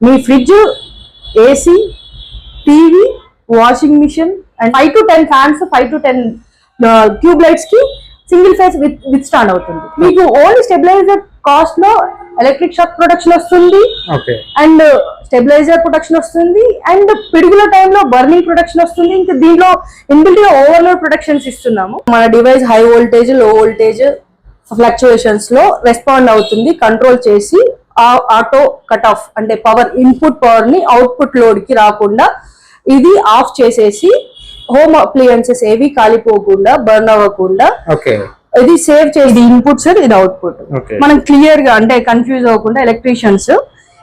Me fridge, AC, TV, washing machine and 5 to 10 fans, 5 to 10 tube lights కి single phase withstand అవుతుంది. మీకు only stabilizer cost లో electric shock protection వస్తుంది and stabilizer protection వస్తుంది and పిడుగుల టైంలో burning protection వస్తుంది. ఇంకా దీంట్లో ఇన్బిల్ట్ గా ఓవర్లోడ్ ప్రొటెక్షన్స్ ఇస్తున్నాము. మన device high voltage, low voltage fluctuations లో రెస్పాండ్ అవుతుంది. కంట్రోల్ చేసి ఆటో కట్ ఆఫ్ అంటే పవర్ ఇన్పుట్ పవర్ ని అవుట్పుట్ లోడ్ కి రాకుండా ఇది ఆఫ్ చేసేసి హోమ్ అప్లయన్సెస్ ఏవి కాలిపోకుండా బర్న్ అవ్వకుండా ఇది సేవ్ చేసి ఇన్పుట్ సార్, ఇది అవుట్పుట్. మనం క్లియర్ గా అంటే కన్ఫ్యూజ్ అవ్వకుండా ఎలక్ట్రీషియన్స్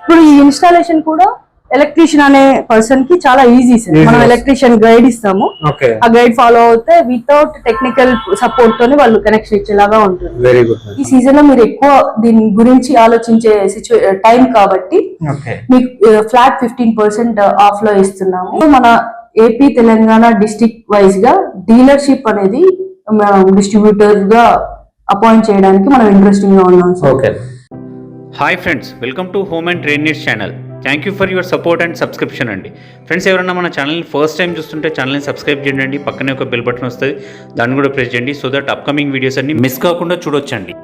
ఇప్పుడు ఈ ఇన్స్టాలేషన్ కూడా ఎలక్ట్రీషియన్ అనే పర్సన్ కి చాలా ఈజీ సార్. మనం ఎలక్ట్రీషియన్ గైడ్ ఇస్తాము. ఆ గైడ్ ఫాలో అవుతే వితౌట్ టెక్నికల్ సపోర్ట్ తోనే వాళ్ళు కనెక్షన్ ఇచ్చేలాగా ఉంటుంది. ఈ సీజన్ లో మీరు ఎక్కువ దీని గురించి ఆలోచించే టైం కాబట్టి మీకు ఫ్లాట్ 15% ఆఫ్ లో ఇస్తున్నాము. మన ఏపీ తెలంగాణ డిస్ట్రిక్ట్ వైజ్ గా డీలర్షిప్ అనేది డిస్ట్రిబ్యూటర్ గా అపాయింట్ చేయడానికి మనం ఇంట్రెస్టింగ్ గా ఉన్నాం sir. Hi friends, welcome to home and trade needs channel. Thank you for your support and subscription అండి. ఫ్రెండ్స్, ఎవరైనా మన ఛానల్ని ఫస్ట్ టైం చూస్తుంటే ఛానల్ని సబ్స్క్రైబ్ చేయండి. పక్కనే ఒక బెల్ బటన్ వస్తుంది, దాన్ని కూడా ప్రెస్ చేయండి. సో దట్ అప్కమింగ్ వీడియోస్ అన్ని మిస్ కాకుండా చూడొచ్చండి.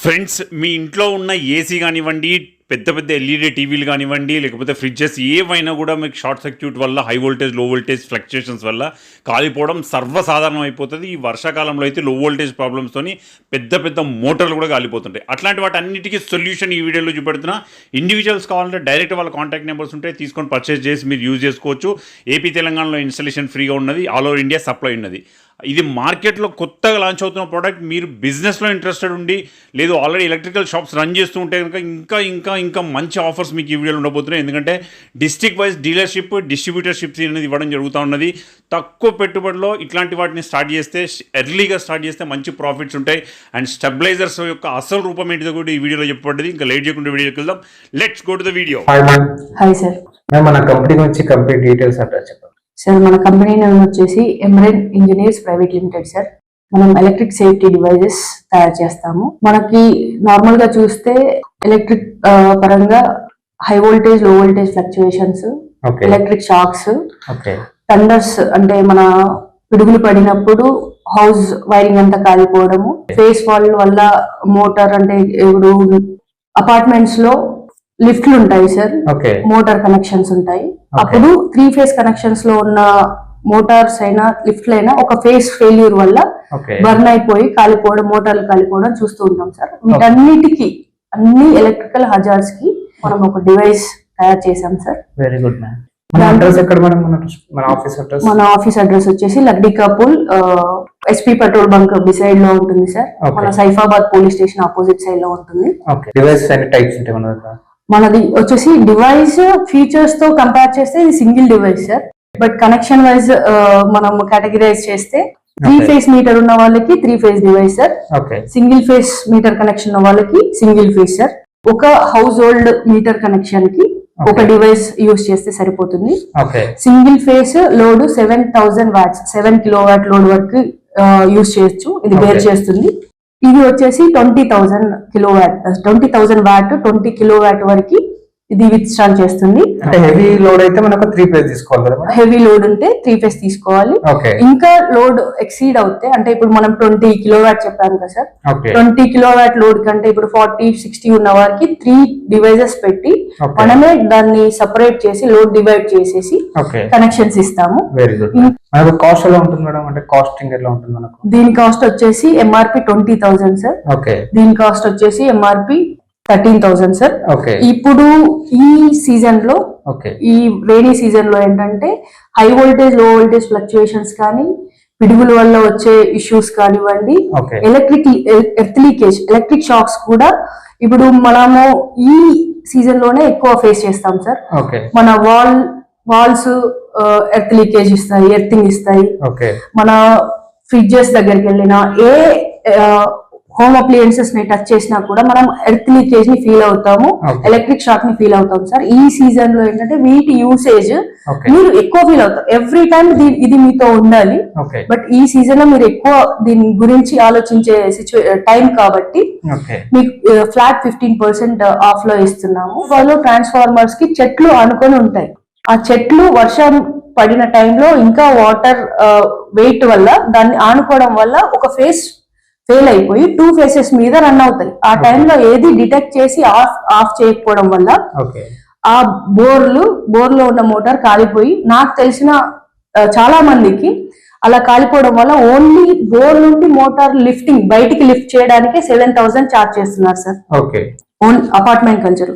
ఫ్రెండ్స్, మీ ఇంట్లో ఉన్న ఏసీ కానివ్వండి, పెద్ద పెద్ద ఎల్ఈడి టీవీలు కానివ్వండి, లేకపోతే ఫ్రిడ్జెస్ ఏవైనా కూడా మీకు షార్ట్ సర్క్యూట్ వల్ల high voltage, low voltage fluctuations వల్ల కాలిపోవడం సర్వసాధారణం అయిపోతుంది. ఈ వర్షాకాలంలో అయితే లో వోల్టేజ్ ప్రాబ్లమ్స్తోని పెద్ద పెద్ద మోటార్లు కూడా కాలిపోతుంటాయి. అట్లాంటి వాటి అన్నిటికీ సొల్యూషన్ ఈ వీడియోలో చూపెడుతున్నా. ఇండివిజువల్స్ కావాలంటే డైరెక్ట్ వాళ్ళ కాంటాక్ట్ నెంబర్స్ ఉంటాయి, తీసుకొని పర్చేస్ చేసి మీరు యూజ్ చేసుకోవచ్చు. ఏపీ తెలంగాణలో ఇన్స్టాలేషన్ ఫ్రీగా ఉన్నది, ఆల్ ఓవర్ ఇండియా సప్లై ఉన్నది. ఇది మార్కెట్లో కొత్తగా లాంచ్ అవుతున్న ప్రోడక్ట్. మీరు బిజినెస్లో ఇంట్రెస్టెడ్ ఉండి లేదు ఆల్రెడీ ఎలక్ట్రికల్ షాప్స్ రన్ చేస్తూ ఉంటే కనుక ఇంకా ఇంకా ఇంకా మంచి ఆఫర్స్ మీకు ఈ వీడియోలో ఉండబోతున్నాయి. ఎందుకంటే డిస్ట్రిక్ట్ వైజ్ డీలర్షిప్, డిస్ట్రిబ్యూటర్షిప్ అనేది ఇవ్వడం జరుగుతూ ఉన్నది. తక్కువ పెట్టుబడిలో ఇట్లాంటి వాటిని స్టార్ట్ చేస్తే, ఎర్లీగా స్టార్ట్ చేస్తే మంచి ప్రాఫిట్స్ ఉంటాయి. అండ్ స్టెబిలైజర్స్ యొక్క అసలు రూపం ఏంటిదో కూడా ఈ వీడియోలో చెప్పబడ్డది. ఇంకా లేట్ చేయకుండా వీడియోకి వెళ్దాం. Let's go to the video. Hi sir, మన కంపెనీ గురించి కంప్లీట్ డీటెయిల్స్ అంటే చెప్పండి సార్. మన కంపెనీ నేమ్ వచ్చేసి Emaren engineers private limited sir. మనం ఎలక్ట్రిక్ సేఫ్టీ డివైజెస్ తయారు చేస్తాము. మనకి నార్మల్ గా చూస్తే ఎలక్ట్రిక్ పరంగా high voltage, low voltage fluctuations, electric shocks, thunders అంటే మన పిడుగులు పడినప్పుడు హౌస్ వైరింగ్ అంతా కాలిపోవడము, ఫేస్ వాల్ వల్ల మోటార్ అంటే ఇప్పుడు అపార్ట్మెంట్స్ లో లిఫ్ట్లు ఉంటాయి సార్, మోటార్ కనెక్షన్స్ ఉంటాయి. అప్పుడు 3 ఫేస్ కనెక్షన్స్ లో ఉన్న మోటార్స్ అయినా లిఫ్ట్లు అయినా ఒక ఫేస్ ఫెయిల్యూర్ వల్ల బర్న్ అయిపోయి కాలిపోవడం, మోటార్లు కాలిపోవడం చూస్తూ ఉంటాం సార్. వీటన్నిటికీ అన్ని ఎలక్ట్రికల్ హజార్డ్స్ కి మనం ఒక డివైస్ తయారు చేసాం సార్. Very good ma'am. మన అడ్రస్ ఎక్కడ మేడం? మన ఆఫీస్ అడ్రస్ వచ్చేసి Lakdikapul SP petrol bunk beside లో ఉంటుంది సార్. మన Saifabad police station opposite side లో ఉంటుంది. డివైస్ అన్ని టైప్స్ ఉంటాయి మన దగ్గర. మనది వచ్చేసి డివైస్ ఫీచర్స్ తో కంపేర్ చేస్తే ఇది single device sir. But connection wise మనం కేటగిరైజ్ చేస్తే 3 ఫేస్ మీటర్ ఉన్న వాళ్ళకి 3 phase device sir. Single phase meter connection ఉన్న వాళ్ళకి సింగిల్ ఫేస్ సార్. ఒక హౌస్ హోల్డ్ మీటర్ కనెక్షన్ కి ఒక డివైస్ యూజ్ చేస్తే సరిపోతుంది. Single phase load 7000 watts, 7 kilowatt load వరకు యూజ్ చేయొచ్చు. ఇది బేర్ చేస్తుంది. ఇది వచ్చేసి 20,000 కిలోవాట్, 20,000 వాట్, 20 కిలోవాట్ వరకు ఇది విత్ స్టాండ్ చేస్తుంది. అంటే హెవీ లోడ్ అయితే మనకు 3 ఫేస్ తీసుకోవాలి కదా? హెవీ లోడ్ ఉంటే 3 ఫేస్ తీసుకోవాలి. ఇంకా లోడ్ ఎక్సీడ్ అవుతే అంటే ఇప్పుడు మనం 20 కిలోవాట్ చెప్పాము కదా సార్, 20 కిలోవాట్ లోడ్ కంటే ఇప్పుడు 40-60 ఉన్న వారికి 3 డివైజెస్ పెట్టి మనమే దాన్ని సపరేట్ చేసి లోడ్ డివైడ్ చేసేసి కనెక్షన్స్ ఇస్తాము. Very good. మనకు కాస్ట్ ఎలా ఉంటుంది మేడం? అంటే కాస్టింగ్ ఎలా ఉంటుంది మనకు? దీని కాస్ట్ వచ్చేసి ఎంఆర్పి 20,000 సార్. దీని కాస్ట్ వచ్చేసి ఎంఆర్పి 13,000 సార్. ఇప్పుడు ఈ సీజన్ లో, ఈ రైనీ సీజన్ లో ఏంటంటే high voltage, low voltage fluctuations కానీ, పిడుగుల వల్ల వచ్చే ఇష్యూస్ కానివ్వండి, ఎర్త్ లీకేజ్, ఎలక్ట్రిక్ షాక్స్ కూడా ఇప్పుడు మనము ఈ సీజన్ లోనే ఎక్కువ ఫేస్ చేస్తాం సార్. మన వాల్స్ ఎర్త్ లీకేజ్ ఇస్తాయి, ఎర్తింగ్ ఇస్తాయి. మన ఫ్రిడ్జెస్ దగ్గరికి వెళ్ళినా, ఏ హోమ్ అప్లయన్సెస్ ని టచ్ చేసినా కూడా మనం ఎర్త్ లీకేజ్ ని ఫీల్ అవుతాము, Okay. ఎలక్ట్రిక్ షాక్ ని ఫీల్ అవుతాం సార్. ఈ సీజన్ లో ఏంటంటే వీటి యూసేజ్ Okay. మీరు ఎక్కువ ఫీల్ అవుతారు. ఎవ్రీ టైం ఇది మీతో ఉండాలి, ఓకే బట్ ఈ సీజన్ లో మీరు ఎక్కువ దీని గురించి ఆలోచించే టైం కాబట్టి ఓకే మీకు ఫ్లాట్ 15% ఆఫ్ లో ఇస్తున్నాము. వాళ్ళు ట్రాన్స్ఫార్మర్స్ కి చెట్లు ఆనుకొని ఉంటాయి. ఆ చెట్లు వర్షం పడిన టైంలో ఇంకా వాటర్ వెయిట్ వల్ల దాన్ని ఆనుకోవడం వల్ల ఒక ఫేస్ ఫెయిల్ అయిపోయి 2 ఫేసెస్ మీద రన్ అవుతాయి. ఆ టైంలో ఏది డిటెక్ట్ చేసి ఆఫ్ చేయకపోవడం వల్ల ఓకే ఆ బోర్లో ఉన్న మోటార్ కాలిపోయి, నాకు తెలిసిన చాలా మందికి అలా కాలిపోవడం వల్ల ఓన్లీ బోర్ నుండి మోటార్ లిఫ్టింగ్ బయటికి లిఫ్ట్ చేయడానికి 7,000 ఛార్జ్ చేస్తున్నారు sir. Okay own apartment culture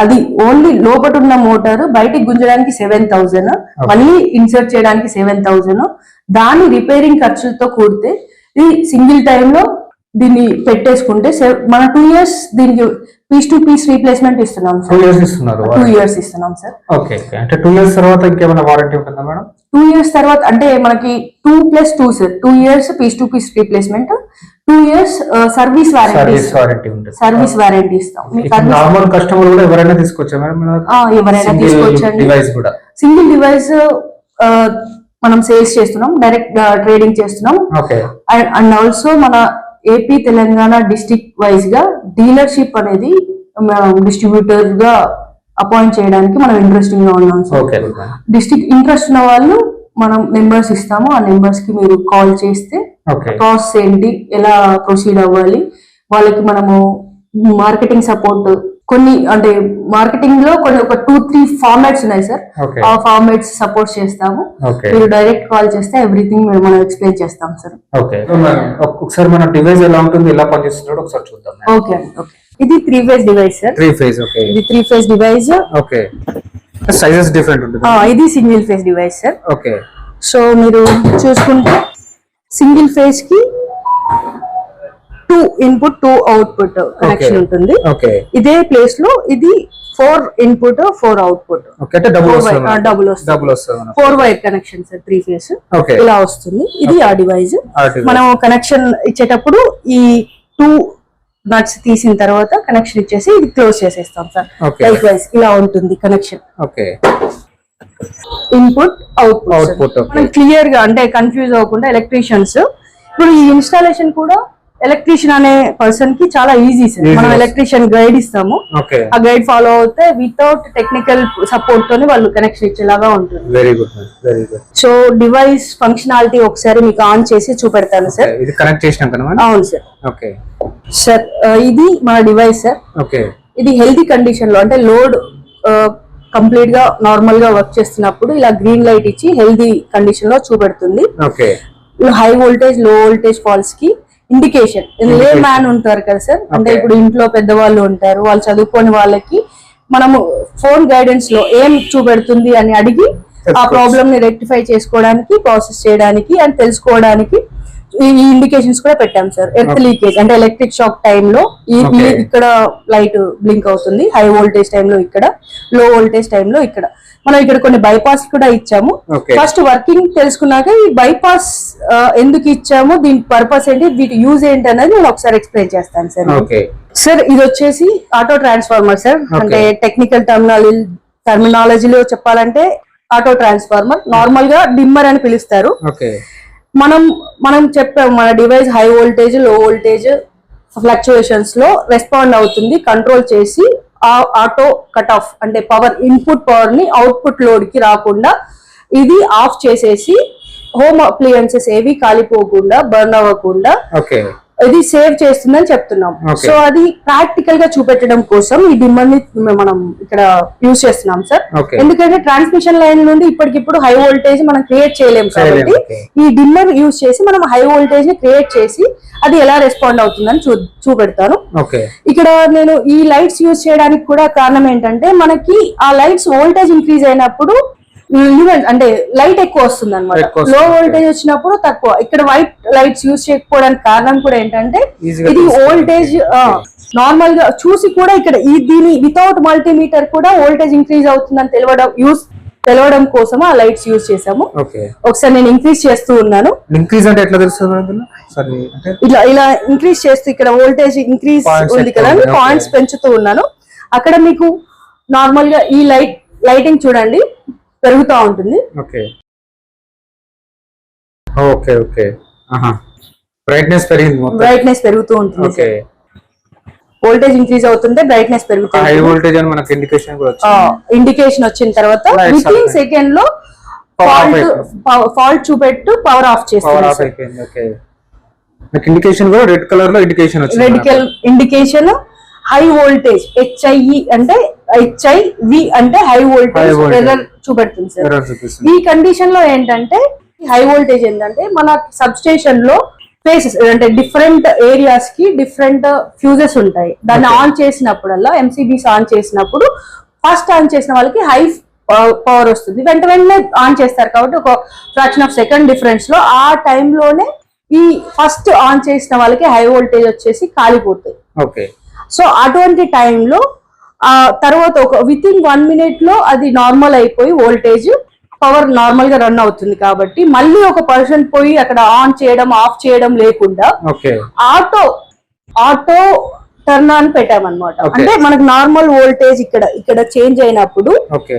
అది ఓన్లీ లోపల ఉన్న మోటార్ బయటికి గుంజడానికి 7,000, మళ్ళీ ఇన్సర్ట్ చేయడానికి 7,000. దాని రిపేరింగ్ ఖర్చులతో కూడితే ఇది సింగిల్ టైమ్ లో దీన్ని పెట్టేసుకుంటే మన 2 years దీనికి పీస్ టు పీస్ రీప్లేస్మెంట్ ఇస్తున్నాం 2 సార్. years ఇస్తున్నారు 2 years ఇస్తున్నాం సార్. ఓకే అంటే 2 years తర్వాత ఇంకేమైనా వారంటీ ఉంటుందా మేడం? 2 years తర్వాత అంటే మనకి 2+2 sir. 2 years piece to piece replacement, 2 years service warranty. Service warranty ఉంటుంది. సర్వీస్ వారంటీ ఇస్తాం. నార్మల్ కస్టమర్ కూడా ఎవరైనా తీసుకోవచ్చా మేడం? ఎవరైనా తీసుకోవచ్చండి. డివైస్ కూడా సింగిల్ డివైస్ మనం సేల్స్ చేస్తున్నాం, డైరెక్ట్ ట్రేడింగ్ చేస్తున్నాం. ఓకే అండ్ ఆల్సో మన ఏపీ తెలంగాణ డిస్ట్రిక్ట్ వైజ్ గా డీలర్షిప్ అనేది డిస్ట్రిబ్యూటర్ గా అపాయింట్ చేయడానికి మనం ఇంట్రెస్టింగ్ గా ఉన్నాం సార్. ఓకే డిస్ట్రిక్ట్ ఇంట్రెస్ట్ ఉన్న వాళ్ళు మనం నెంబర్స్ ఇస్తాము. ఆ నెంబర్స్ కి మీరు కాల్ చేస్తే ఓకే ప్రాసెస్ ఏంటి, ఎలా ప్రొసీడ్ అవ్వాలి, వాళ్ళకి మనము మార్కెటింగ్ సపోర్ట్ కొన్ని అంటే మార్కెటింగ్ లో కొన్ని ఒక 2-3 ఫార్మాట్స్ ఉన్నాయి సార్. ఓకే ఆ ఫార్మాట్స్ సపోర్ట్ చేస్తాము. ఓకే మీరు డైరెక్ట్ కాల్ చేస్తే ఎవ్రీథింగ్ మనం ఎక్స్ప్లెయిన్ చేస్తాం సార్. ఓకే ఒకసారి మన డివైస్ ఎలా ఉంటుంది, ఎలా పనిచేస్తుందో ఒకసారి చూద్దాం. ఓకే అండి. ఓకే, ఇది 3 phase device sir. 3 phase okay. ఇది 3 phase device. Okay sizes different ఉంటుంది. ఇది single phase device sir. Okay so మీరు చూసుకుంటే సింగిల్ ఫేజ్ కి 2 ఇన్పుట్ 2 అవుట్పుట్ కనెక్షన్ ఉంటుంది. ఓకే ఇదే ప్లేస్ లో ఇది 4 ఇన్పుట్ 4 అవుట్పుట్. ఓకే అంటే డబుల్ వస్తుంది. డబుల్ వస్తుంది. డబుల్ వస్తుంది. 4 wire connection sir, 3 phase okay ఇలా వస్తుంది. ఇది ఆ డివైస్. ఆ device. మనం కనెక్షన్ ఇచ్చేటప్పుడు ఈ 2 నట్స్ తీసిన తర్వాత కనెక్షన్ ఇచ్చేసి ఇది క్లోజ్ చేసేస్తాం సార్. ఓకే లైక్ వైజ్ ఇలా ఉంటుంది connection. Okay input output. Output మనం క్లియర్ గా అంటే కన్ఫ్యూజ్ అవ్వకుండా ఎలక్ట్రీషియన్స్ ఇప్పుడు ఈ ఇన్స్టాలేషన్ కూడా ఎలక్ట్రీషియన్ అనే పర్సన్ కి చాలా ఈజీ సార్. మనం ఎలక్ట్రీషియన్ గైడ్ ఇస్తాము. ఓకే ఆ గైడ్ ఫాలో అవుతే వితౌట్ టెక్నికల్ సపోర్ట్ తోని వాళ్ళు కనెక్షన్ ఇచ్చేలాగా ఉంటుంది. Very good very good. So device functionality ఒకసారి మీకు ఆన్ చేసి చూపెడతాను సార్. ఇది కనెక్ట్ చేసినాక అవును సార్. ఓకే సార్ ఇది మన డివైస్ సార్. ఓకే ఇది హెల్తీ కండిషన్ లో అంటే లోడ్ కంప్లీట్ గా నార్మల్ గా వర్క్ చేస్తున్నప్పుడు ఇలా గ్రీన్ లైట్ ఇచ్చి హెల్తీ కండిషన్ లో చూపెడుతుంది. Okay high voltage low voltage falls కి ఇండికేషన్. లే మ్యాన్ ఉంటారు కదా సార్, అంటే ఇప్పుడు ఇంట్లో పెద్దవాళ్ళు ఉంటారు, వాళ్ళు చదువుకోని వాళ్ళకి మనము ఫోన్ గైడెన్స్ లో ఏం చూపెడుతుంది అని అడిగి ఆ ప్రాబ్లమ్ ని రెక్టిఫై చేసుకోవడానికి, ప్రాసెస్ చేయడానికి అండ్ తెలుసుకోవడానికి ఈ ఇండికేషన్స్ కూడా పెట్టాం సార్. ఎర్త్ లీకేజ్ అంటే ఎలక్ట్రిక్ షాక్ టైంలో ఇక్కడ లైట్ బ్లింక్ అవుతుంది, హై వోల్టేజ్ టైంలో ఇక్కడ, లో వోల్టేజ్ టైంలో ఇక్కడ. మనం ఇక్కడ కొన్ని బైపాస్ కూడా ఇచ్చాము. ఫస్ట్ వర్కింగ్ తెలుసుకున్నాక ఈ బైపాస్ ఎందుకు ఇచ్చాము, దీని పర్పస్ ఏంటి, వీటి యూజ్ ఏంటి అనేది నేను ఒకసారి ఎక్స్ప్లెయిన్ చేస్తాను సార్. సార్ ఇది వచ్చేసి ఆటో ట్రాన్స్ఫార్మర్ సార్. అంటే టెక్నికల్ టర్మినాలజీలో చెప్పాలంటే ఆటో ట్రాన్స్ఫార్మర్, నార్మల్ గా డిమ్మర్ అని పిలుస్తారు. మనం చెప్పాము మన device high voltage low voltage fluctuations లో రెస్పాండ్ అవుతుంది, కంట్రోల్ చేసి ఆటో కట్ ఆఫ్ అంటే పవర్ ఇన్పుట్ పవర్ ని అవుట్పుట్ లోడ్ కి రాకుండా ఇది ఆఫ్ చేసేసి హోమ్ అప్లయన్సెస్ ఏవి కాలిపోకుండా బర్న్ అవ్వకుండా ఇది సేవ్ చేస్తుందని చెప్తున్నాం. సో అది ప్రాక్టికల్ గా చూపెట్టడం కోసం ఈ డిమ్మర్ ని మనం ఇక్కడ యూజ్ చేస్తున్నాం సార్. ఎందుకంటే ట్రాన్స్మిషన్ లైన్ నుండి ఇప్పటికిప్పుడు హై వోల్టేజ్ మనం క్రియేట్ చేయలేము కాబట్టి ఈ డిమ్మర్ యూజ్ చేసి మనం హై వోల్టేజ్ ని క్రియేట్ చేసి అది ఎలా రెస్పాండ్ అవుతుందని చూపెడతాను. ఇక్కడ నేను ఈ లైట్స్ యూజ్ చేయడానికి కూడా కారణం ఏంటంటే మనకి ఆ లైట్స్ వోల్టేజ్ ఇంక్రీజ్ అయినప్పుడు అంటే లైట్ ఎక్కువ వస్తుంది అనమాట, లో వోల్టేజ్ వచ్చినప్పుడు తక్కువ. ఇక్కడ వైట్ లైట్స్ యూజ్ చేయకపోవడానికి కారణం కూడా ఏంటంటే ఇది వోల్టేజ్ నార్మల్ గా చూసి కూడా ఇక్కడ దీని వితౌట్ మల్టీమీటర్ కూడా వోల్టేజ్ ఇంక్రీజ్ అవుతుందని తెలవడం కోసం ఆ లైట్స్ యూజ్ చేసాము. ఒకసారి నేను ఇంక్రీజ్ చేస్తూ ఉన్నాను. ఇంక్రీజ్ అంటే ఎట్లా తెలుస్తుంది? సరే అంటే ఇలా ఇంక్రీజ్ చేస్తూ ఇక్కడ వోల్టేజ్ ఇంక్రీజ్ Points ఉంది కదా, ఎక్కువ ఉన్నాయి, పాయింట్స్ okay. పెంచుతూ ఉన్నాను. అక్కడ మీకు నార్మల్ గా ఈ లైటింగ్ చూడండి పెరుగుతూ ఉంటుంది. ఓకే ఓకే ఓకే బ్రైట్నెస్ పెరిగింది మొత్తం. బ్రైట్నెస్ పెరుగుతూ ఉంటుంది. ఓకే వోల్టేజ్ ఇంక్రీజ్ అవుతుంటే బ్రైట్నెస్ హై పెరుగుతుంది. వోల్టేజ్ అని మనకు ఇండికేషన్ కూడా వచ్చింది. ఇండికేషన్ వచ్చిన తర్వాత Lights with in of second లో ఫాల్ట్ చూపెట్టు పవర్ ఆఫ్ పవర్ చేస్తుంది. ఆఫ్ అయిపోయింది. ఓకే నాకు ఇండికేషన్ కూడా రెడ్ కలర్ లో ఇండికేషన్ వచ్చింది. Red indication high voltage HIE అంటే HIV అంటే హై వోల్టేజ్ voltage. ఎర్రర్ చూపెడుతుంది సార్. Error చూపిస్తుంది. ఈ కండిషన్ లో ఏంటంటే హై వోల్టేజ్ ఏంటంటే మన సబ్ స్టేషన్ లో ఫేసెస్ అంటే డిఫరెంట్ ఏరియాస్ కి డిఫరెంట్ ఫ్యూజెస్ ఉంటాయి. దాన్ని Okay. ఆన్ చేసినప్పుడల్లా MCBs ఆన్ చేసినప్పుడు ఫస్ట్ ఆన్ చేసిన వాళ్ళకి హై పవర్ వస్తుంది. వెంటనే ఆన్ చేస్తారు కాబట్టి ఒక ఫ్రాక్షన్ ఆఫ్ సెకండ్ డిఫరెన్స్ లో ఆ టైంలోనే ఈ ఫస్ట్ ఆన్ చేసిన వాళ్ళకి హై వోల్టేజ్ వచ్చేసి కాలిపోతాయి. ఓకే సో అటువంటి టైంలో తర్వాత ఒక విత్ ఇన్ 1 minute లో అది నార్మల్ అయిపోయి వోల్టేజ్ పవర్ నార్మల్ గా రన్ అవుతుంది. కాబట్టి మళ్ళీ ఒక పర్సన్ పోయి అక్కడ ఆన్ చేయడం ఆఫ్ చేయడం లేకుండా ఓకే ఆటో టర్న్ ఆన్ పెట్టామన్నమాట. Okay. అంటే మనకు నార్మల్ వోల్టేజ్ ఇక్కడ చేంజ్ అయినప్పుడు ఓకే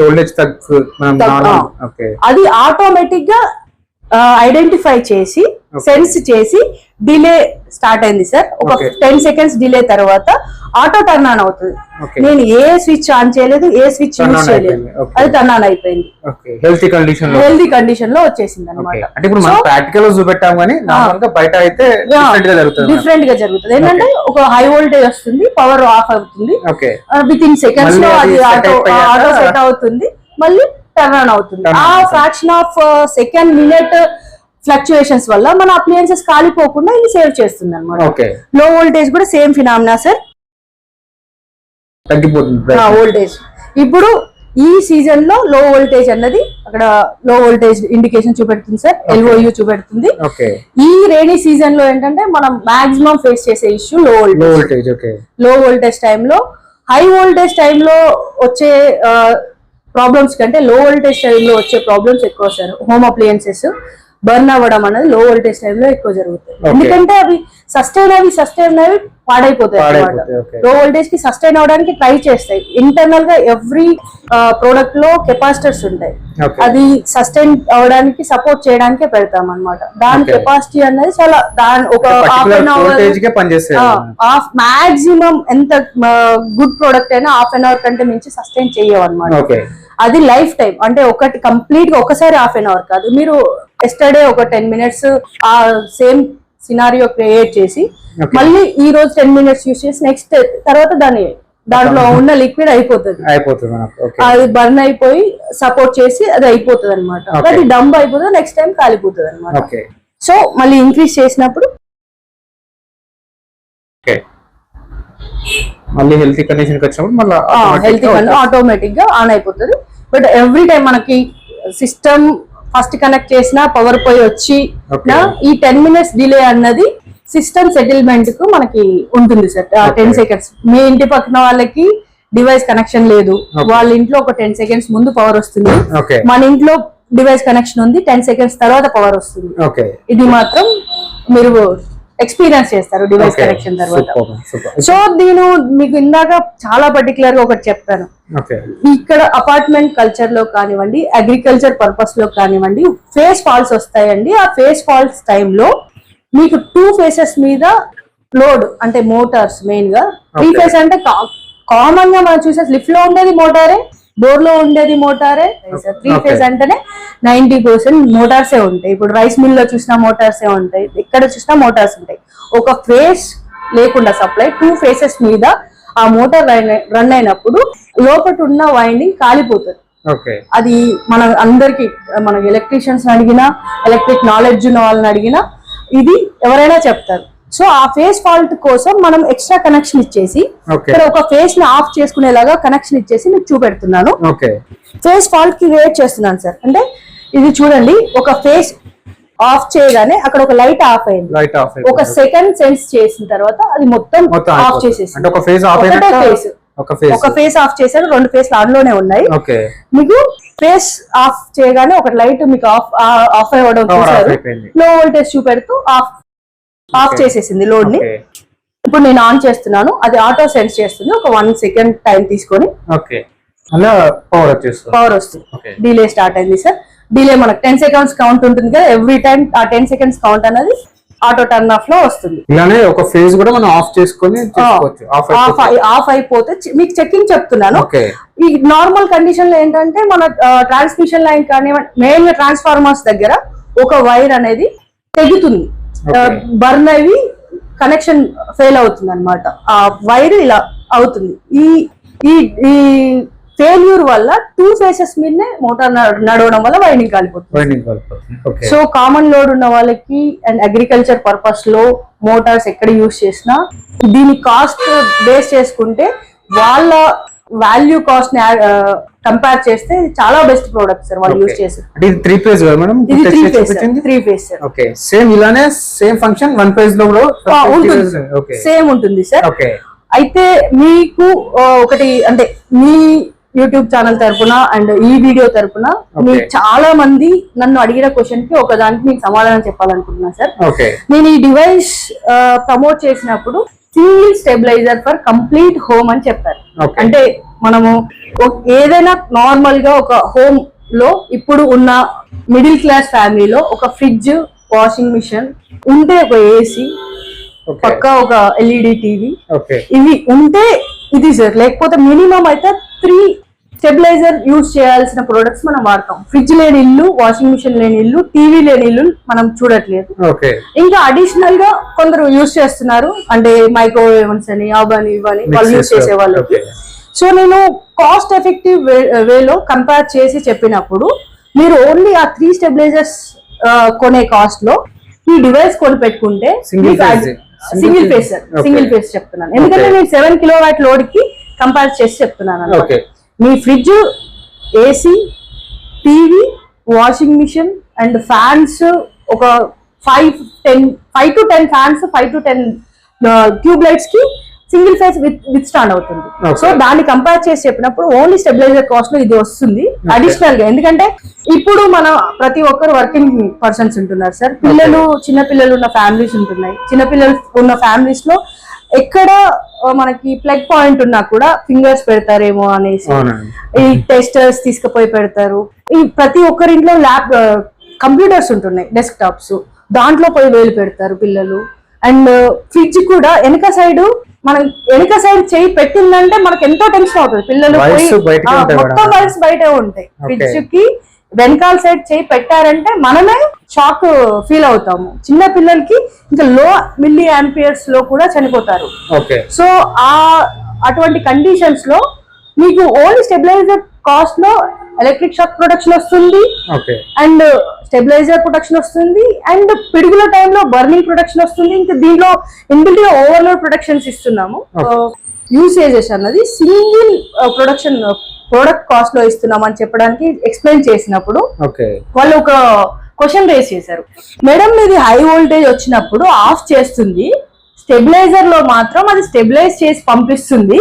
వోల్టేజ్ ఓకే అది ఆటోమేటిక్ గా ఐడెంటిఫై చేసి Okay. సెన్స్ చేసి డిలే స్టార్ట్ అయింది సార్. ఒక Okay. 10 seconds డిలే తర్వాత ఆటో టర్న్ ఆన్ అవుతుంది. Okay. నేను ఏ స్విచ్ ఆన్ చేయలేదు, ఏ స్విచ్ Turn యూజ్ on చేయలేదు, అయిపోయింది. Okay. అది టర్న్ ఆన్ అయిపోయింది. ఓకే హెల్తీ కండిషన్ లో. హెల్దీ కండిషన్ లో వచ్చేసింది ఓకే అనమాట. అంటే ఇప్పుడు మనం ప్రాక్టికల్ లో చూపెట్టాం కానీ నార్మల్ గా బయట అయితే డిఫరెంట్ గా జరుగుతుంది. డిఫరెంట్ గా జరుగుతుంది. ఏంటంటే ఒక హై వోల్టేజ్ వస్తుంది, పవర్ ఆఫ్ అవుతుంది, ఓకే విత్ ఇన్ సెకండ్స్ లో మళ్ళీ అది అది set ఆటో అయిపోయాక సెట్ అవుతుంది, మళ్ళీ టర్న్ ఆన్ అవుతుంది. Turn on ఆ అవుతుంది. Fraction of second minute fluctuations వల్ల మన అప్లయన్సెస్ కాలిపోకుండా ఇది సేవ్ చేస్తుంది అనమాట. ఓకే లో వోల్టేజ్ కూడా సేమ్ ఫినామినా సార్. తగ్గిపోతుంది. వోల్టేజ్ ఇప్పుడు ఈ సీజన్ లో లో వోల్టేజ్ అన్నది అక్కడ లో వోల్టేజ్ ఇండికేషన్ చూపెడుతుంది సార్, LOU చూపెడుతుంది. ఓకే ఈ రైనీ సీజన్ లో ఏంటంటే మనం మాక్సిమం ఫేస్ చేసే ఇష్యూ లో లో వోల్టేజ్. వోల్టేజ్ ఓకే లో వోల్టేజ్ టైంలో హై వోల్టేజ్ టైంలో వచ్చే ప్రాబ్లమ్స్ కంటే లో వోల్టేజ్ టైంలో వచ్చే ప్రాబ్లమ్స్ ఎక్కువ సార్. హోమ్ అప్లయన్సెస్ బర్న్ అవ్వడం అనేది లో వోల్టేజ్ టైంలో ఎక్కువ జరుగుతుంది. Okay. ఎందుకంటే అవి సస్టైన్ అవి పాడైపోతాయి అన్నమాట. okay. లో వోల్టేజ్ కి సస్టైన్ అవడానికి ట్రై చేస్తాయి. ఇంటర్నల్ గా ఎవ్రీ ప్రోడక్ట్ లో కెపాసిటర్స్ ఉంటాయి. Okay. అది సస్టైన్ అవడానికి సపోర్ట్ చేయడానికే పెడతాం అన్నమాట. దాని Okay. కెపాసిటీ అనేది చాలా ఒక హాఫ్ అన్ అవర్ వోల్టేజ్ కే పనిచేస్తాయి. మాక్సిమం ఎంత గుడ్ ప్రోడక్ట్ అయినా హాఫ్ అన్ అవర్ కంటే మించి సస్టైన్ చేయవు అనమాట. ఓకే అది లైఫ్ టైం. అంటే ఒకటి కంప్లీట్ గా ఒకసారి హాఫ్ అన్ అవర్ కాదు, మీరు ఎస్టర్డే ఒక 10 minutes ఆ సేమ్ సినారియో క్రియేట్ చేసి Okay. మళ్ళీ ఈ రోజు 10 minutes యూస్ చేసి నెక్స్ట్ తర్వాత దాంట్లో ఉన్న లిక్విడ్ అయిపోతుంది, మనకు. ఓకే అది బర్న్ అయిపోయి సపోర్ట్ చేసి అది అయిపోతుంది అనమాట. Okay. అది డంప్ అయిపోతుంది, నెక్స్ట్ టైం కాలిపోతుంది అనమాట. ఓకే సో మళ్ళీ ఇంక్రీజ్ చేసినప్పుడు ఓకే మళ్ళీ హెల్తీ కండిషన్ కి వచ్చినప్పుడు మళ్ళీ హెల్తీ ఆటోమేటిక్ గా ఆన్ అయిపోతుంది. బట్ ఎవ్రీ టైం మనకి సిస్టమ్ ఫస్ట్ కనెక్ట్ చేసిన పవర్ పోయి వచ్చి Okay. ఈ 10 minutes డిలే అన్నది సిస్టమ్ సెటిల్మెంట్ కు మనకి ఉంటుంది సార్. 10 seconds మీ ఇంటి పక్కన వాళ్ళకి డివైస్ కనెక్షన్ లేదు, Okay. వాళ్ళ ఇంట్లో ఒక 10 seconds ముందు పవర్ వస్తుంది, ఓకే మన ఇంట్లో డివైస్ కనెక్షన్ ఉంది 10 seconds తర్వాత పవర్ వస్తుంది. ఓకే ఇది మాత్రం మీరు ఎక్స్పీరియన్స్ చేస్తారు డివైస్ కనెక్షన్ తర్వాత. సో నేను మీకు ఇందాక చాలా పర్టికులర్ గా ఒకటి చెప్పాను. ఓకే ఇక్కడ అపార్ట్మెంట్ కల్చర్ లో కానివ్వండి, అగ్రికల్చర్ పర్పస్ లో కానివ్వండి, ఫేస్ ఫాల్స్ వస్తాయండి. ఆ ఫేస్ ఫాల్స్ టైంలో మీకు 2 phases మీద లోడ్ అంటే మోటార్స్ మెయిన్ గా 3 phase అంటే కామన్ గా మనం చూసే లిఫ్ట్ లో ఉండేది మోటారే, బోర్ లో ఉండేది మోటారే. 3 phase అంటేనే 90% మోటార్సే ఉంటాయి. ఇప్పుడు రైస్ మిల్ లో చూసినా మోటార్సే ఉంటాయి, ఎక్కడ చూసినా మోటార్స్ ఉంటాయి. ఒక ఫేస్ లేకుండా సప్లై 2 phases మీద ఆ మోటార్ రన్ అయినప్పుడు లోపల ఉన్న వైండింగ్ కాలిపోతుంది. ఓకే అది మన అందరికి, మన ఎలక్ట్రీషియన్స్ అడిగినా, ఎలక్ట్రిక్ నాలెడ్జ్ ఉన్న వాళ్ళని అడిగినా ఇది ఎవరైనా చెప్తారు. సో ఆ ఫేస్ ఫాల్ట్ కోసం మనం ఎక్స్ట్రా కనెక్షన్ ఇచ్చేసి Okay. ఇక్కడ ఒక ఫేస్ ని ఆఫ్ చేసుకునేలాగా కనెక్షన్ ఇచ్చేసి మీకు చూపెడుతున్నాను. ఓకే ఫేస్ ఫాల్ట్ కి వెయిట్ చేస్తున్నాను సార్. అంటే ఇది చూడండి, ఒక ఫేస్ ఆఫ్ చేయగానే అక్కడ ఒక లైట్ ఆఫ్ అయింది. లైట్ ఆఫ్ ఒక సెకండ్ సెన్స్ చేసిన తర్వాత అది మొత్తం ఆఫ్ చేసేసి అంటే ఒక ఫేజ్ ఆఫ్ అయినట్టు ఒక ఫేజ్ ఒక ఫేస్ ఆఫ్ చేశారు, 2 ఫేస్ ఆన్ లోనే ఉన్నాయి. ఓకే మీకు ఫేస్ ఆఫ్ చేయగానే ఒక లైట్ మీకు ఆఫ్ అవ్వడం Power off చూసారు, అయిపోయింది. లో వోల్టేజ్ చూపెడుతూ ఆఫ్ చేసేసింది లోడ్ ని. ఇప్పుడు నేను ఆన్ చేస్తున్నాను, అది ఆటో సెన్స్ చేస్తుంది. ఒక 1 సెకండ్ టైం తీసుకొని ఓకే, అలా పవర్ వచ్చేస్తుంది. పవర్ వస్తుంది. Okay. డిలే స్టార్ట్ అయింది సార్. డిలే మనకు 10 సెకండ్స్ కౌంట్ ఉంటుంది కదా, ఎవ్రీ టైం ఆ 10 సెకండ్స్ కౌంట్ అనేది ఆటో టర్న్ ఆఫ్ లో వస్తుంది. ఇలానే ఒక ఫేజ్ కూడా మనం ఆఫ్ చేసుకొని చేసుకోవచ్చు. ఆఫ్ అయిపోతే మీకు చెకింగ్ చెప్తున్నాను. ఓకే, ఈ నార్మల్ కండిషన్ లో ఏంటంటే మన ట్రాన్స్మిషన్ లైన్ కానీ మెయిన్ గా ట్రాన్స్ఫార్మర్స్ దగ్గర ఒక వైర్ అనేది తెగుతుంది, బర్న్ అవి కనెక్షన్ ఫెయిల్ అవుతుంది అనమాట. ఆ వైర్ ఇలా అవుతుంది. ఈ ఈ ఈ ఫెయిల్యూర్ వల్ల 2 ఫేసెస్ మీదనే మోటార్ నడవడం వల్ల వైండింగ్ కాలిపోతుంది. సో కామన్ లోడ్ ఉన్న వాళ్ళకి అండ్ అగ్రికల్చర్ పర్పస్ లో మోటార్స్ ఎక్కడ యూజ్ చేసినా దీని కాస్ట్ బేస్ చేసుకుంటే వాళ్ళ వాల్యూ కాస్ట్ ని కంపేర్ చేస్తే చాలా బెస్ట్ ప్రోడక్ట్ సార్ వాళ్ళు యూజ్ చేసి. ఇది 3 ఫేజ్ కదా మేడం? ఇది 3 ఫేజ్ సార్. ఓకే, సేమ్ ఇలానే సేమ్ ఫంక్షన్ 1 ఫేజ్ లో కూడా ఉంటుంది, సేమ్ ఉంటుంది సార్. ఓకే, అయితే మీకు ఒకటి అంటే మీ యూట్యూబ్ ఛానల్ తరపున అండ్ ఈ వీడియో తరపున మీకు చాలా మంది నన్ను అడిగిన క్వశ్చన్ కి ఒక దానికి మీకు సమాధానం చెప్పాలనుకుంటున్నా సార్. నేను ఈ డివైస్ ప్రమోట్ చేసినప్పుడు single stabiliser for complete home అని చెప్పారు. అంటే మనము ఏదైనా నార్మల్ గా ఒక హోమ్ లో ఇప్పుడు ఉన్న మిడిల్ క్లాస్ ఫ్యామిలీలో ఒక ఫ్రిడ్జ్, వాషింగ్ మిషన్ ఉంటే, ఒక ఏసీ, పక్క ఒక ఎల్ఈడి టీవీ, ఇవి ఉంటే ఇది సార్. లేకపోతే మినిమం అయితే 3 స్టెబిలైజర్ యూజ్ చేయాల్సిన ప్రొడక్ట్స్ మనం వాడతాం. ఫ్రిడ్జ్ లేని ఇల్లు, వాషింగ్ మిషన్ లేని ఇల్లు, టీవీ లేని ఇల్లు మనం చూడట్లేదు. ఇంకా అడిషనల్ గా కొందరు యూజ్ చేస్తున్నారు, అంటే మైక్రోవేవ్స్ అని అవని ఇవని వాళ్ళు యూజ్ చేసే వాళ్ళకి. సో నేను కాస్ట్ ఎఫెక్టివ్ వేలో కంపేర్ చేసి చెప్పినప్పుడు మీరు ఓన్లీ ఆ 3 స్టెబిలైజర్స్ కొనే కాస్ట్ లో ఈ డివైస్ కొని పెట్టుకుంటే సింగిల్ ఫేస్ చెప్తున్నాను, ఎందుకంటే నేను 7 కిలోవాట్ లోడ్ కి కంపేర్ చేసి చెప్తున్నాను అన్నమాట. మీ fridge, AC, TV, washing machine and fans ఒక 5 to 10 fans, 5 to 10 tube lights కి సింగిల్ ఫేస్ విత్ స్టాండ్ అవుతుంది. సో దాన్ని కంపేర్ చేసి చెప్పినప్పుడు ఓన్లీ స్టెబిలైజర్ కాస్ట్ లో ఇది వస్తుంది అడిషనల్ గా. ఎందుకంటే ఇప్పుడు మన ప్రతి ఒక్కరు వర్కింగ్ పర్సన్స్ ఉంటున్నారు సార్, పిల్లలు, చిన్న పిల్లలు ఉన్న ఫ్యామిలీస్ ఉంటున్నాయి. చిన్న పిల్లలు ఉన్న ఫ్యామిలీస్ లో ఎక్కడ మనకి ప్లగ్ పాయింట్ ఉన్నా కూడా ఫింగర్స్ పెడతారేమో అనేసి ఈ టెస్టర్స్ తీసుకుపోయి పెడతారు. ఈ ప్రతి ఒక్కరింట్లో కంప్యూటర్స్ ఉంటున్నాయి, డెస్క్ టాప్స్, దాంట్లో పోయి వేలు పెడతారు పిల్లలు. అండ్ ఫ్రిడ్జ్ కూడా వెనక సైడ్ చేయి పెట్టిందంటే మనకు ఎంతో టెన్షన్ అవుతుంది. పిల్లలు మొత్తం వైర్స్ బయటే ఉంటాయి. ఫ్రిడ్జ్ కి వెనకాల సైడ్ చేయి పెట్టారంటే మనమే షాక్ ఫీల్ అవుతాము. చిన్న పిల్లలకి ఇంకా లో మిల్లీ ఆంపియర్స్ లో కూడా చనిపోతారు. సో అటువంటి కండిషన్స్ లో మీకు ఓన్లీ స్టెబిలైజర్ కాస్ట్ లో ఎలక్ట్రిక్ షాక్ ప్రొటెక్షన్ వస్తుంది, అండ్ స్టెబిలైజర్ ప్రొటెక్షన్ వస్తుంది, అండ్ పిడుగుల టైంలో బర్నింగ్ ప్రొటెక్షన్ వస్తుంది. ఇంకా దీనిలో ఇన్బిల్ట్ గా ఓవర్లోడ్ ప్రొటెక్షన్స్ ఇస్తున్నాము. యూసేజెస్ అన్నది సింగిల్ ప్రోడక్ట్ కాస్ట్ లో ఇస్తున్నాం అని చెప్పడానికి ఎక్స్ప్లెయిన్ చేసినప్పుడు వాళ్ళు ఒక క్వశ్చన్ రేస్ చేశారు. మేడం ఇది హై వోల్టేజ్ వచ్చినప్పుడు ఆఫ్ చేస్తుంది, స్టెబిలైజర్ లో మాత్రం అది స్టెబిలైజ్ చేసి పంపిస్తుంది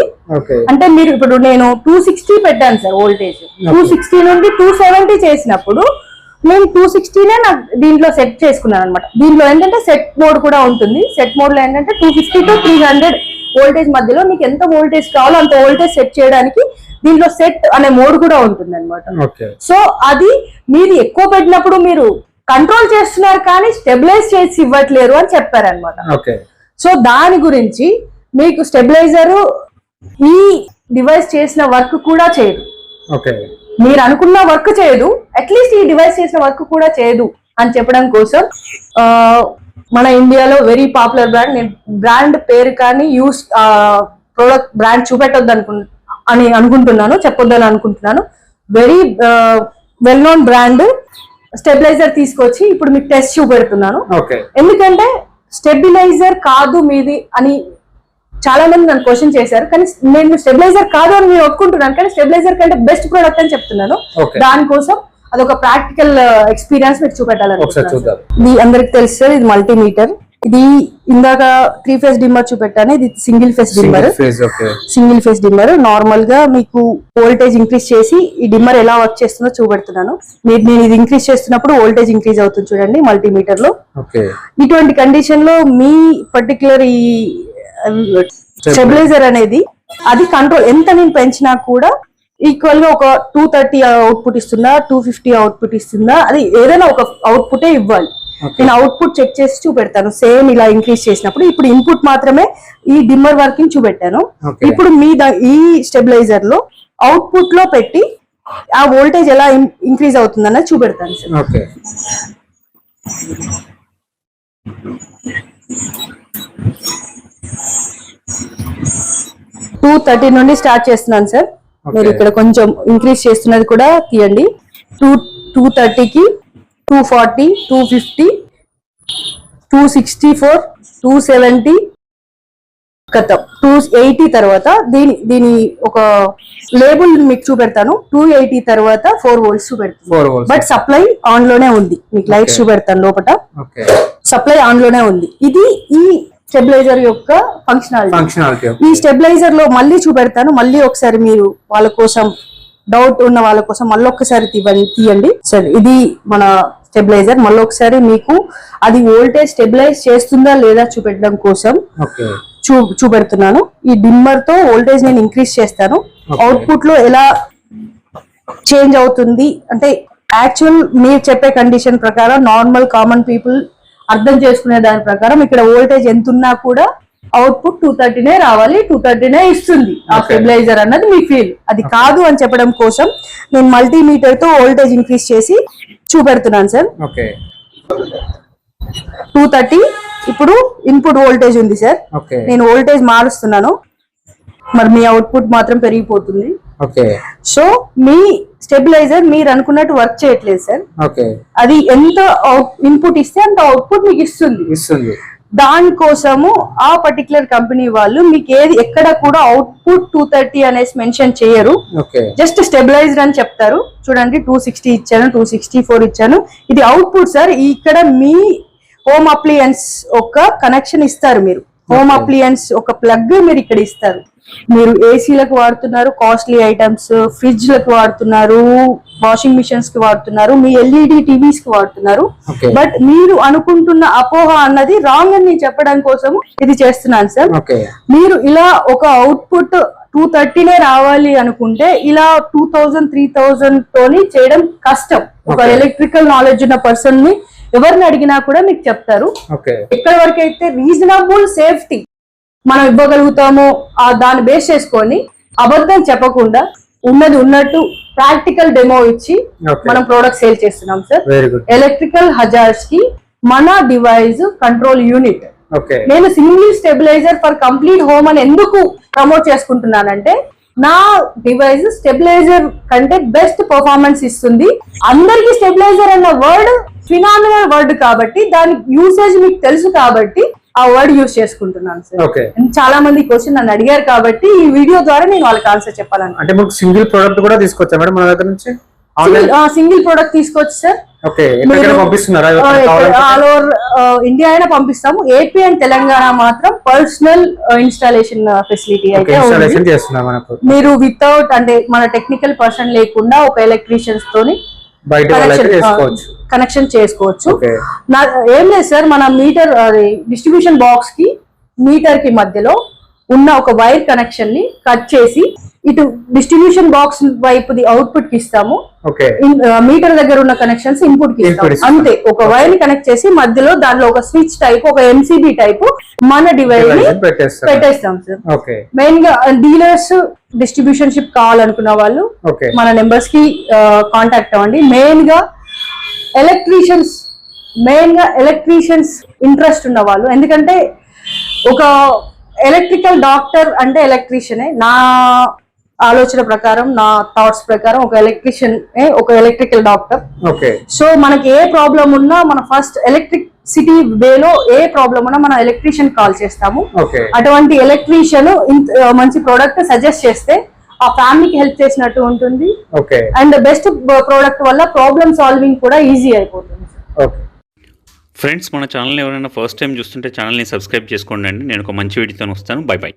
అంటే మీరు ఇప్పుడు నేను 260 పెట్టాను సార్ వోల్టేజ్, 260 నుండి 270 చేసినప్పుడు నేను 260నే నాకు దీంట్లో సెట్ చేసుకున్నాను అనమాట. దీంట్లో ఏంటంటే సెట్ మోడ్ కూడా ఉంటుంది. సెట్ మోడ్ లో ఏంటంటే 250 to 300 వోల్టేజ్ మధ్యలో మీకు ఎంత వోల్టేజ్ కావాలో అంత వోల్టేజ్ సెట్ చేయడానికి దీంట్లో సెట్ అనే మోడ్ కూడా ఉంటుంది అనమాట. సో అది మీరు ఎక్కువ పెట్టినప్పుడు మీరు కంట్రోల్ చేస్తున్నారు కానీ స్టెబిలైజ్ చేసి ఇవ్వట్లేరు అని చెప్పారనమాట. సో దాని గురించి మీకు స్టెబిలైజర్ ఈ డివైస్ చేసిన వర్క్ కూడా చేయదు, మీరు అనుకున్న వర్క్ చేయదు, అట్లీస్ట్ ఈ డివైస్ చేసిన వర్క్ కూడా చేయదు అని చెప్పడం కోసం మన ఇండియాలో వెరీ పాపులర్ బ్రాండ్, నేను బ్రాండ్ పేరు కానీ యూస్ ప్రోడక్ట్ బ్రాండ్ చూపెట్టొద్దు అనుకుంటున్నాను, చెప్పొద్దని అనుకుంటున్నాను. Very well known brand stabiliser తీసుకొచ్చి ఇప్పుడు మీకు టెస్ట్ చూపెడుతున్నాను. ఎందుకంటే స్టెబిలైజర్ కాదు మీది అని చాలా మంది నన్ను క్వశ్చన్ చేశారు, కానీ నేను స్టెబిలైజర్ కాదు అని నేను ఒప్పుకుంటున్నాను, కానీ స్టెబిలైజర్ కంటే బెస్ట్ ప్రోడక్ట్ అని చెప్తున్నాను. దానికోసం అదొక ప్రాక్టికల్ ఎక్స్పీరియన్స్ మీకు చూపెట్టాలని. ఇది అందరికి తెలుసు, ఇది మల్టీమీటర్. ఇది ఇందాక 3 ఫేజ్ డిమ్మర్ చూపెట్టాను, ఇది single phase dimmer. Okay. Single phase dimmer normal గా మీకు వోల్టేజ్ ఇంక్రీజ్ చేసి ఈ డిమ్మర్ ఎలా వర్క్ చేస్తుందో చూపెడుతున్నాను. నేను ఇది ఇంక్రీజ్ చేస్తున్నప్పుడు వోల్టేజ్ ఇంక్రీజ్ అవుతుంది చూడండి మల్టీమీటర్ లో. ఓకే. ఇటువంటి కండిషన్ లో మీ పర్టికులర్ ఈ స్టెబిలైజర్ అనేది అది కంట్రోల్ ఎంత నేను పెంచినా కూడా ఈక్వల్ గా ఒక 230 అవుట్పుట్ ఇస్తుందా, 250 అవుట్పుట్ ఇస్తుందా, అది ఏదైనా ఒక అవుట్పుటే ఇవ్వాలి. నేను అవుట్పుట్ చెక్ చేసి చూపెడతాను సేమ్ ఇలా ఇంక్రీజ్ చేసినప్పుడు. ఇప్పుడు ఇన్పుట్ మాత్రమే ఈ డిమ్మర్ వర్కింగ్ చూపెట్టాను. ఇప్పుడు ఈ స్టెబిలైజర్ లో అవుట్పుట్ లో పెట్టి ఆ వోల్టేజ్ ఎలా ఇంక్రీజ్ అవుతుందన్నది చూపెడతాను సార్. ఓకే. టూ 230 నుండి స్టార్ట్ చేస్తున్నాను సార్. మీరు ఇక్కడ కొంచెం ఇంక్రీజ్ చేస్తున్నది కూడా తీయండి. 230కి 240, 250, 264, 270 కథం 280 తర్వాత దీని ఒక లేబుల్ మీకు చూపెడతాను. 280 తర్వాత 4 volts చూపెడతాను. బట్ సప్లై ఆన్ లోనే ఉంది. మీకు లైట్స్ చూపెడతాను లోపల. సప్లై ఆన్ లోనే ఉంది. ఇది ఈ స్టెబిలైజర్ యొక్క ఫంక్షనాలిటీ. ఈ స్టెబిలైజర్ లో మళ్ళీ చూపెడతాను. మళ్ళీ ఒకసారి మీరు వాళ్ళ కోసం డౌట్ ఉన్న వాళ్ళ కోసం మళ్ళీ ఒక్కసారి తీయండి సార్. ఇది మన స్టెబిలైజర్. మళ్ళీ ఒకసారి మీకు అది వోల్టేజ్ స్టెబిలైజ్ చేస్తుందా లేదా చూపెట్టడం కోసం చూపెడుతున్నాను. ఈ డిమ్మర్ తో వోల్టేజ్ నేను ఇంక్రీజ్ చేస్తాను. అవుట్పుట్ లో ఎలా చేంజ్ అవుతుంది అంటే యాక్చువల్ మీరు చెప్పే కండిషన్ ప్రకారం నార్మల్ కామన్ పీపుల్ అర్థం చేసుకునే దాని ప్రకారం ఇక్కడ వోల్టేజ్ ఎంత ఉన్నా కూడా అవుట్పుట్ 230 రావాలి, 230 ఇస్తుంది ఆ స్టెబిలైజర్ అన్నది మీ ఫీల్. అది కాదు అని చెప్పడం కోసం నేను మల్టీమీటర్ తో వోల్టేజ్ ఇంక్రీజ్ చేసి చూపెడుతున్నాను సార్. 230 ఇప్పుడు ఇన్పుట్ వోల్టేజ్ ఉంది సార్. నేను వోల్టేజ్ మారుస్తున్నాను, మరి మీ అవుట్పుట్ మాత్రం పెరిగిపోతుంది. సో మీ స్టెబిలైజర్ మీరు అనుకున్నట్టు వర్క్ చేయట్లేదు సార్. అది ఎంత ఇన్పుట్ ఇస్తే అంత అవుట్పుట్ మీకు ఇస్తుంది. దానికోసము ఆ పర్టికులర్ కంపెనీ వాళ్ళు మీకు ఎక్కడ కూడా అవుట్పుట్ 230 అనేసి మెన్షన్ చేయరు. జస్ట్ స్టెబిలైజ్డ్ అని చెప్తారు. చూడండి 260 ఇచ్చాను, 264 ఇచ్చాను. ఇది అవుట్పుట్ సార్. ఇక్కడ మీ హోమ్ అప్లయన్స్ ఒక కనెక్షన్ ఇస్తారు. మీరు హోమ్ అప్లయన్స్ ఒక ప్లగ్ మీరు ఇక్కడ ఇస్తారు. మీరు ఏసీలకు వాడుతున్నారు, కాస్ట్లీ ఐటమ్స్, ఫ్రిడ్జ్ లకు వాడుతున్నారు, వాషింగ్ మిషన్స్ కి వాడుతున్నారు, మీ ఎల్ఈడి టీవీస్ కి వాడుతున్నారు. బట్ మీరు అనుకుంటున్న అపోహ అన్నది రాంగ్ అని నేను చెప్పడం కోసం ఇది చేస్తున్నాను సార్. మీరు ఇలా ఒక అవుట్పుట్ 230 రావాలి అనుకుంటే ఇలా 2000, 3000 తోని చేయడం కష్టం. ఒక ఎలక్ట్రికల్ నాలెడ్జ్ ఉన్న పర్సన్ ని ఎవరిని అడిగినా కూడా మీకు చెప్తారు. ఎక్కడి వరకు అయితే రీజనబుల్ సేఫ్టీ మనం ఇవ్వగలుగుతామో దాన్ని బేస్ చేసుకొని అబద్ధం చెప్పకుండా ఉన్నది ఉన్నట్టు ప్రాక్టికల్ డెమో ఇచ్చి మనం ప్రోడక్ట్ సేల్ చేస్తున్నాం సార్. ఎలక్ట్రికల్ హజార్డ్స్ కి మన డివైస్ కంట్రోల్ యూనిట్. నేను single stabiliser for complete home అని ఎందుకు ప్రమోట్ చేసుకుంటున్నానంటే నా డివైస్ స్టెబిలైజర్ కంటే బెస్ట్ పర్ఫార్మెన్స్ ఇస్తుంది. అందరికి స్టెబిలైజర్ అన్న వర్డ్ ఫినామినల్ వర్డ్ కాబట్టి దాని యూసేజ్ మీకు తెలుసు కాబట్టి ఆ వర్డ్ యూజ్ చేసుకుంటున్నాను సార్. చాలా మంది క్వశ్చన్ నన్ను అడిగారు కాబట్టి ఈ వీడియో ద్వారా నేను వాళ్ళకి ఆన్సర్ చెప్పాలని. అంటే మనకు సింగిల్ ప్రొడక్ట్ కూడా తీసుకొచ్చా మేడం మన దగ్గర నుంచి? సింగిల్ ప్రొడక్ట్ తీసుకోవచ్చు సార్. ఆల్ ఓవర్ ఇండియా అయినా పంపిస్తాము. ఏపీ అండ్ తెలంగాణ మాత్రం పర్సనల్ ఇన్స్టాలేషన్ ఫెసిలిటీ అయితే మీరు వితౌట్ అంటే మన టెక్నికల్ పర్సన్ లేకుండా ఒక ఎలక్ట్రీషియన్స్ తోని కనెక్షన్ చేసుకోవచ్చు. ఏం లేదు సార్, మన మీటర్ డిస్ట్రిబ్యూషన్ బాక్స్ కి మీటర్ కి మధ్యలో ఉన్న ఒక వైర్ కనెక్షన్ ని కట్ చేసి ఇటు డిస్ట్రిబ్యూషన్ బాక్స్ వైపుది అవుట్పుట్ కి ఇస్తాము. మీటర్ దగ్గర ఉన్న కనెక్షన్స్ ఇన్పుట్ కి ఇస్తాము. అంతే, ఒక వైర్ ని కనెక్ట్ చేసి మధ్యలో దానిలో ఒక స్విచ్ టైప్, ఒక ఎంసీబీ టైప్ మన డివైస్ ని పెట్టేస్తాం సార్. మెయిన్ గా డీలర్స్ డిస్ట్రిబ్యూషన్ షిప్ కావాలనుకున్న వాళ్ళు మన నెంబర్స్ కి కాంటాక్ట్ అవ్వండి. మెయిన్ గా ఎలక్ట్రీషియన్స్ ఇంట్రెస్ట్ ఉన్న వాళ్ళు, ఎందుకంటే ఒక ఎలక్ట్రికల్ డాక్టర్ అంటే ఎలక్ట్రీషియనే. నా ఆలోచన ప్రకారం, నా థాట్స్ ప్రకారం ఒక ఎలక్ట్రికల్ డాక్టర్. సో మనకి ఏ ప్రాబ్లం ఉన్నా మన ఫస్ట్ ఎలక్ట్రిసిటీ వేలో ఏ ప్రాబ్లం ఉన్నా మనం ఎలక్ట్రీషియన్ కాల్ చేస్తాము. అటువంటి ఎలక్ట్రీషియన్ మంచి ప్రోడక్ట్ సజెస్ట్ చేస్తే ఆ ఫ్యామిలీకి హెల్ప్ చేసినట్టు ఉంటుంది. అండ్ బెస్ట్ ప్రోడక్ట్ వల్ల ప్రాబ్లమ్ సాల్వింగ్ కూడా ఈజీ అయిపోతుంది. ఫ్రెండ్స్ మన ఛానల్ ఎవరైనా ఫస్ట్ టైం చూస్తుంటే ఛానల్ని సబ్స్క్రైబ్ చేసుకోండి అండి. నేను ఒక మంచి వీడియోతో వస్తాను. By by.